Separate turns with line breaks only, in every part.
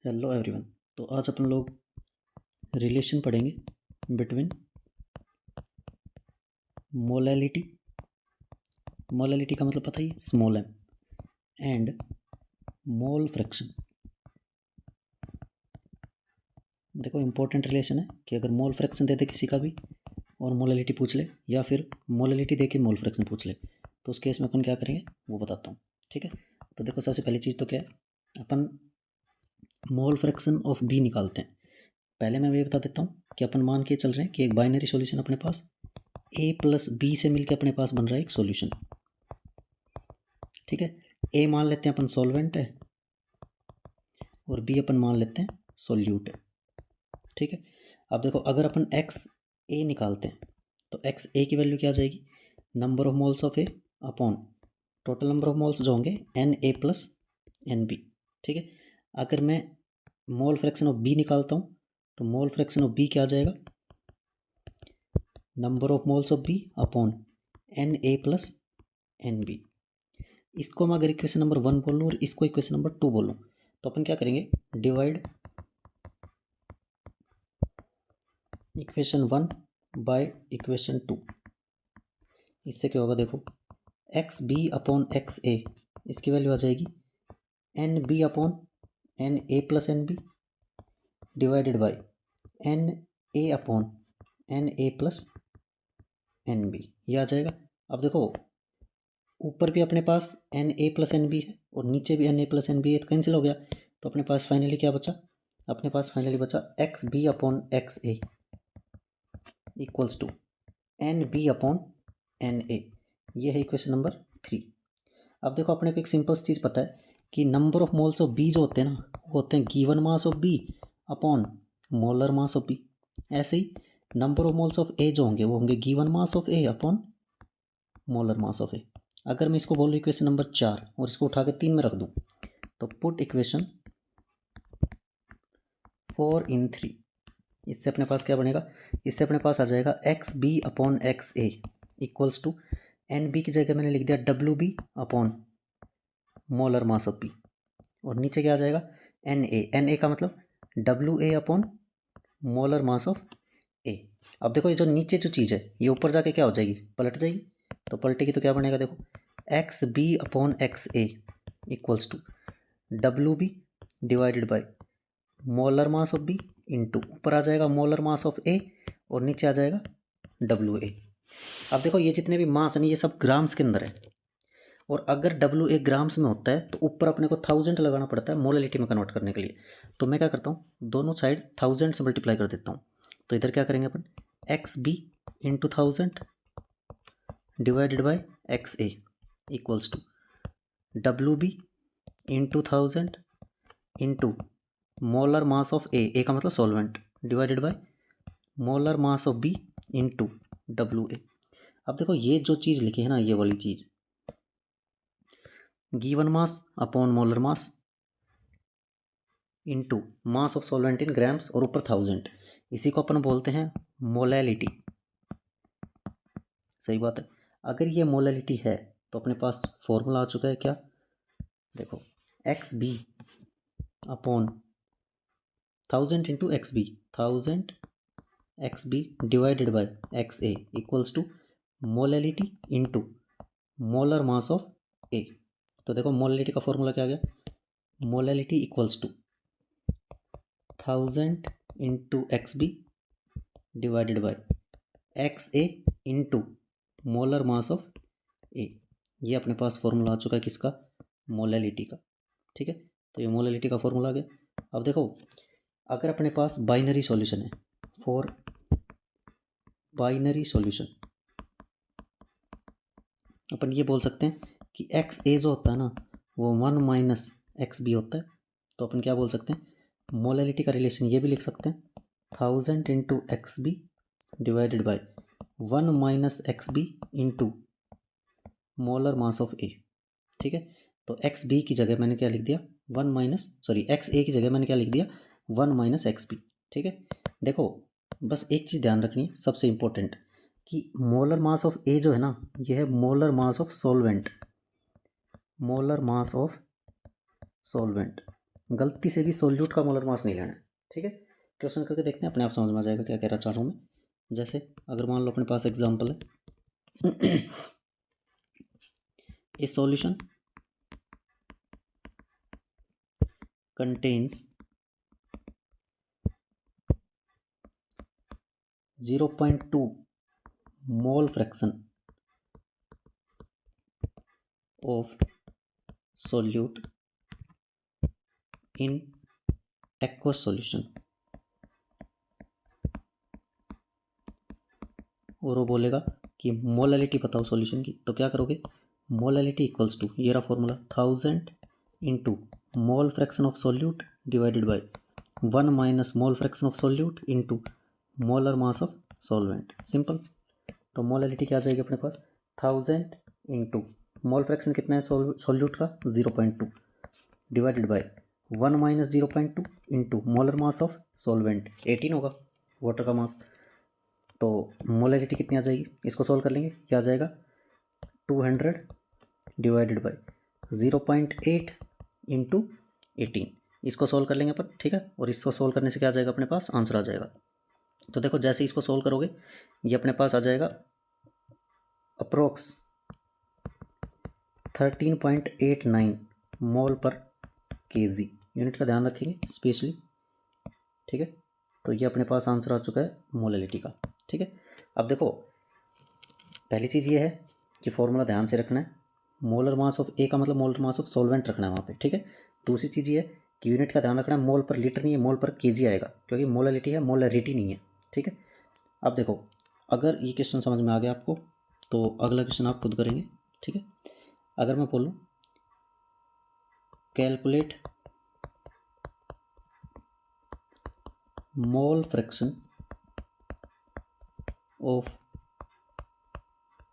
Hello everyone. तो आज अपन लोग रिलेशन पढ़ेंगे बिटवीन मोलैलिटी। मोलैलिटी का मतलब पता ही है, small M, and mole fraction. देखो इंपॉर्टेंट रिलेशन है कि अगर मोल फ्रैक्शन दे दे किसी का भी और मोलैलिटी पूछ ले, या फिर मोलैलिटी दे के मोल फ्रैक्शन पूछ ले, तो उस केस में अपन क्या करेंगे वो बताता हूँ। ठीक है, तो देखो सबसे पहली चीज़ तो क्या है, अपन मोल फ्रैक्शन ऑफ बी निकालते हैं। पहले मैं ये बता देता हूँ कि अपन मान के चल रहे हैं कि एक बाइनरी सॉल्यूशन अपने पास ए प्लस बी से मिलकर अपने पास बन रहा है एक सॉल्यूशन। ठीक है, ए मान लेते हैं अपन सॉल्वेंट है और बी अपन मान लेते हैं सॉल्यूट है। ठीक है, अब देखो अगर अपन एक्स ए निकालते हैं तो एक्स ए की वैल्यू क्या आ जाएगी, number of moles of A upon total number of moles जो होंगे N A plus N B. ठीक है, अगर मैं मोल फ्रैक्शन ऑफ बी निकालता हूँ तो मोल फ्रैक्शन ऑफ बी क्या आ जाएगा, number of moles of B upon N A plus N B. इसको मैं अगर इक्वेशन नंबर 1 बोलूँ और इसको इक्वेशन नंबर 2 बोलूँ तो अपन क्या करेंगे, डिवाइड इक्वेशन 1 बाय इक्वेशन 2। इससे क्या होगा, देखो X B upon X A, इसकी वैल्यू आ जाएगी N B upon N A plus N B divided by N A upon N A plus N B, ये आ जाएगा। अब देखो ऊपर भी अपने पास N A plus N B है और नीचे भी N A plus N B है, तो कैंसिल हो गया। तो अपने पास फाइनली क्या बचा, अपने पास फाइनली बचा X B upon X A equals to N B upon N A. ये है इक्वेशन नंबर 3। अब देखो अपने को एक सिंपल चीज़ पता है कि number of moles of B जो होते हैं ना, वो होते हैं given mass of B upon molar mass of B. ऐसे ही number of moles of A जो होंगे वो होंगे given mass of A upon molar mass of A. अगर मैं इसको बोलूँ इक्वेशन नंबर 4 और इसको उठा के 3 में रख दूँ तो पुट इक्वेशन 4 इन 3। इससे अपने पास क्या बनेगा, इससे अपने पास आ जाएगा X B upon X A equals to N B की जगह मैंने लिख दिया W B upon molar mass of B, और नीचे क्या आ जाएगा एन ए का मतलब W A upon molar mass of A. अब देखो ये जो नीचे जो चीज़ है ये ऊपर जाके क्या हो जाएगी, पलट जाएगी। तो पलटेगी तो क्या बनेगा, देखो X B upon X A equals to W B divided by molar mass of B into ऊपर आ जाएगा मोलर मास ऑफ ए और नीचे आ जाएगा डब्ल्यू ए। अब देखो ये जितने भी मास हैं ये सब ग्राम्स के अंदर है, और अगर डब्ल्यू ए ग्राम्स में होता है तो ऊपर अपने को 1000 लगाना पड़ता है मोलैलिटी में कन्वर्ट करने के लिए। तो मैं क्या करता हूँ, दोनों साइड 1000 से मल्टीप्लाई कर देता हूँ। तो इधर क्या करेंगे अपन, X B into 1000 divided by X A equals to W B into 1000 into molar mass of A का मतलब solvent divided by molar mass of B into W A. अब देखो ये जो चीज़ लिखी है ना, ये वाली चीज़ given mass upon molar mass into mass of solvent in grams और ऊपर 1000, इसी को अपन बोलते हैं मोलैलिटी। सही बात है, अगर ये मोलैलिटी है तो अपने पास फॉर्मूला आ चुका है क्या, देखो X B upon 1000 into X B 1000 X B divided by X A equals to molality into molar mass of A. तो देखो मोलैलिटी का फॉर्मूला क्या आ गया, molality equals to 1000 into X B divided by X A into molar mass of A. ये अपने पास formula आ चुका है किसका, मोलैलिटी का। ठीक है, तो ये मोलैलिटी का फॉर्मूला आ गया। अब देखो अगर अपने पास बाइनरी सॉल्यूशन है, फॉर बाइनरी सॉल्यूशन अपन ये बोल सकते हैं कि एक्स ए जो होता है ना वो 1 माइनस एक्स बी होता है। तो अपन क्या बोल सकते हैं, मोलैलिटी का रिलेशन ये भी लिख सकते हैं 1000 into X B divided by 1 minus X B into molar mass of A. ठीक है, तो एक्स बी की जगह मैंने क्या लिख दिया, एक्स ए की जगह मैंने क्या लिख दिया 1 माइनस एक्स बी। ठीक है, देखो बस एक चीज़ ध्यान रखनी है सबसे इम्पोर्टेंट, कि मोलर मास ऑफ ए जो है ना ये है molar mass of solvent, molar mass of solvent. गलती से भी सोल्यूट का मोलर मास नहीं लेना है, ठीक है। क्वेश्चन करके देखते हैं, अपने आप समझ में आ जाएगा क्या कहना चाह रहा हूँ मैं। जैसे अगर मान लो अपने पास एग्जाम्पल है ए solution contains 0.2 mole fraction of solute in aqueous solution, और वो बोलेगा कि मोलैलिटी बताओ सॉल्यूशन की। तो क्या करोगे, मोलैलिटी इक्वल्स टू, ये रहा formula, 1000 into mole fraction of solute divided by 1 minus mole fraction of solute into molar mass of solvent. Simple. तो मोलैलिटी क्या आ जाएगी अपने पास, 1000 इंटू मोल फ्रैक्शन कितना है सॉल्यूट का, 0.2 divided by 1 minus 0.2 into molar mass of solvent 18 होगा, water का मास। तो मोलैलिटी कितनी आ जाएगी, इसको सॉल्व कर लेंगे, क्या आ जाएगा 200 डिवाइडेड बाय 0.8 इंटू 18। इसको सॉल्व कर लेंगे अपन, ठीक है। और इसको सॉल्व करने से क्या आ जाएगा अपने पास, आंसर आ जाएगा। तो देखो जैसे इसको सॉल्व करोगे ये अपने पास आ जाएगा अप्रोक्स 13.89 मोल पर केजी, यूनिट का ध्यान रखेंगे स्पेशली, ठीक है। तो ये अपने पास आंसर आ चुका है मोलैलिटी का, ठीक है। अब देखो पहली चीज़ ये है कि फॉर्मूला ध्यान से रखना है, मोलर मास ऑफ ए का मतलब मोलर मास ऑफ सॉल्वेंट रखना है वहाँ पे, ठीक है। दूसरी चीज़ ये है कि यूनिट का ध्यान रखना है, मोल पर लीटर नहीं है, मोल पर केजी आएगा, क्योंकि मोलैलिटी है, मोलैरिटी नहीं है, ठीक है। अब देखो अगर ये क्वेश्चन समझ में आ गया आपको तो अगला क्वेश्चन आप खुद करेंगे, ठीक है। अगर मैं बोलूँ calculate mole fraction of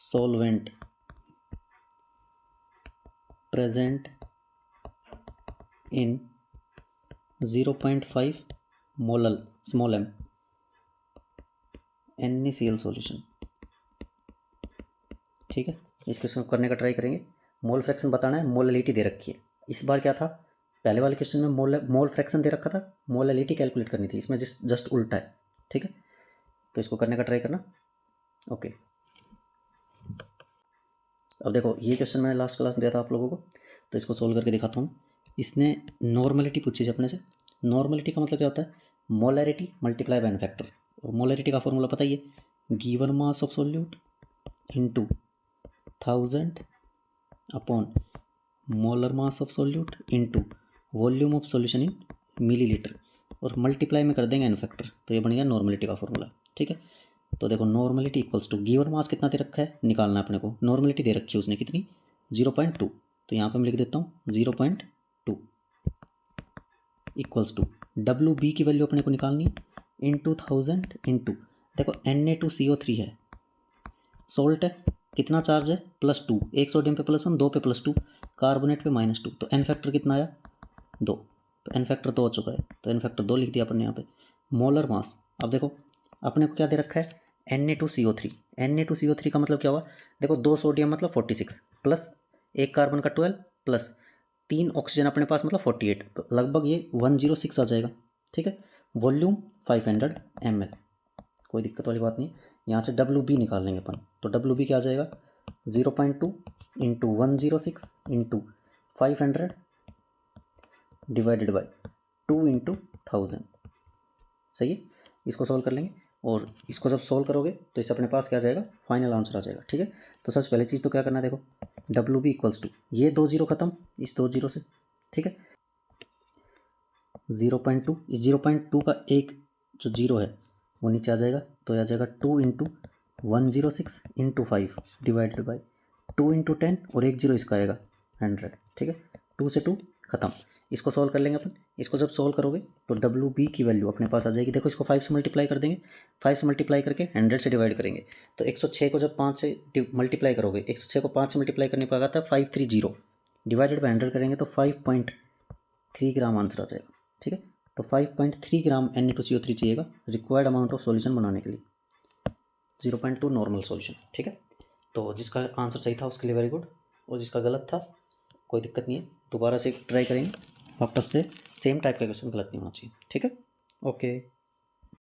solvent present in 0.5 molal small m NaCl solution, ठीक है। इस क्वेश्चन को करने का ट्राई करेंगे। मोल फ्रैक्शन बताना है, मोलैलिटी दे रखी है। इस बार क्या था, पहले वाले क्वेश्चन में मोल फ्रैक्शन दे रखा था, मोलैलिटी कैलकुलेट करनी थी, इसमें जस्ट उल्टा है, ठीक है। तो इसको करने का ट्राई करना, ओके। अब देखो ये क्वेश्चन मैंने लास्ट क्लास में दिया था आप लोगों को, तो इसको सोल्व करके दिखाता हूँ। इसने नॉर्मलिटी पूछी है अपने से। नॉर्मलिटी का मतलब क्या होता है, molarity multiply by N factor. और मोलैरिटी का फॉर्मूला पता ही है, given mass of solute into 1000 upon molar mass of solute into volume of solution in millilitre, और मल्टीप्लाई में कर देंगे एन फैक्टर, तो ये बन गया नॉर्मलिटी का फॉर्मूला, ठीक है। तो देखो normality equals to, given mass कितना दे रखा है निकालना है अपने को, नॉर्मलिटी दे रखी है उसने कितनी 0.2, तो यहाँ पे मैं लिख देता हूँ 0.2 इक्वल्स टू डब्ल्यू बी की वैल्यू अपने को निकालनी है इंटू 1000 इंटू, देखो Na2CO3 है, सोल्ट है, कितना चार्ज है +2, एक सोडियम पे +1, दो पे +2, कार्बोनेट पे -2, तो एन फैक्टर कितना आया 2, तो एन फैक्टर 2 हो चुका है, तो एन फैक्टर 2 लिख दिया अपन ने यहाँ पे। मोलर मास, अब देखो अपने को क्या दे रखा है Na2CO3, Na2CO3 का मतलब क्या हुआ, देखो 2 सोडियम मतलब 46 प्लस एक कार्बन का 12 प्लस 3 ऑक्सीजन अपने पास मतलब 48, तो लगभग ये 106 आ जाएगा, ठीक है। वॉल्यूम 500 ml, कोई दिक्कत वाली बात नहीं। यहाँ से डब्ल्यू बी निकाल लेंगे अपन, तो डब्ल्यू बी क्या आ जाएगा 0.2 into 106 into 500 divided by 2 into 1000, सही है। इसको सॉल्व कर लेंगे, और इसको जब सॉल्व करोगे तो इससे अपने पास क्या आ जाएगा, फाइनल आंसर आ जाएगा, ठीक है। तो सबसे पहले चीज़ तो क्या करना है, देखो डब्ल्यू बी इक्वल्स टू, ये 2 जीरो खत्म इस 2 जीरो से, ठीक है। 0.2, इस 0.2 का एक जो जीरो है वो नीचे आ जाएगा, तो आ जाएगा 2 into 106 into 5 divided by 2 into 10, और एक जीरो इसका आएगा 100, ठीक है। 2 से 2 खत्म। इसको सॉल्व कर लेंगे अपन। इसको जब सॉल्व करोगे तो डब्ल्यू बी की वैल्यू अपने पास आ जाएगी, देखो इसको 5 से मल्टीप्लाई कर देंगे, 5 से मल्टीप्लाई करके 100 से डिवाइड करेंगे, तो 106 को जब 5 से मल्टीप्लाई करोगे, 106 को 5 से मल्टीप्लाई करने पर आता है 530, डिवाइडेड बाई 100 करेंगे तो 5.3 ग्राम आंसर आ जाएगा, ठीक है। तो 5.3 ग्राम Na2CO3 चाहिएगा रिक्वायर्ड अमाउंट ऑफ सॉल्यूशन बनाने के लिए, 0.2 नॉर्मल सॉल्यूशन, ठीक है। तो जिसका आंसर सही था उसके लिए वेरी गुड, और जिसका गलत था कोई दिक्कत नहीं है, दोबारा से ट्राई करेंगे वापस से सेम टाइप का क्वेश्चन गलत नहीं होना चाहिए। ठीक है, ओके।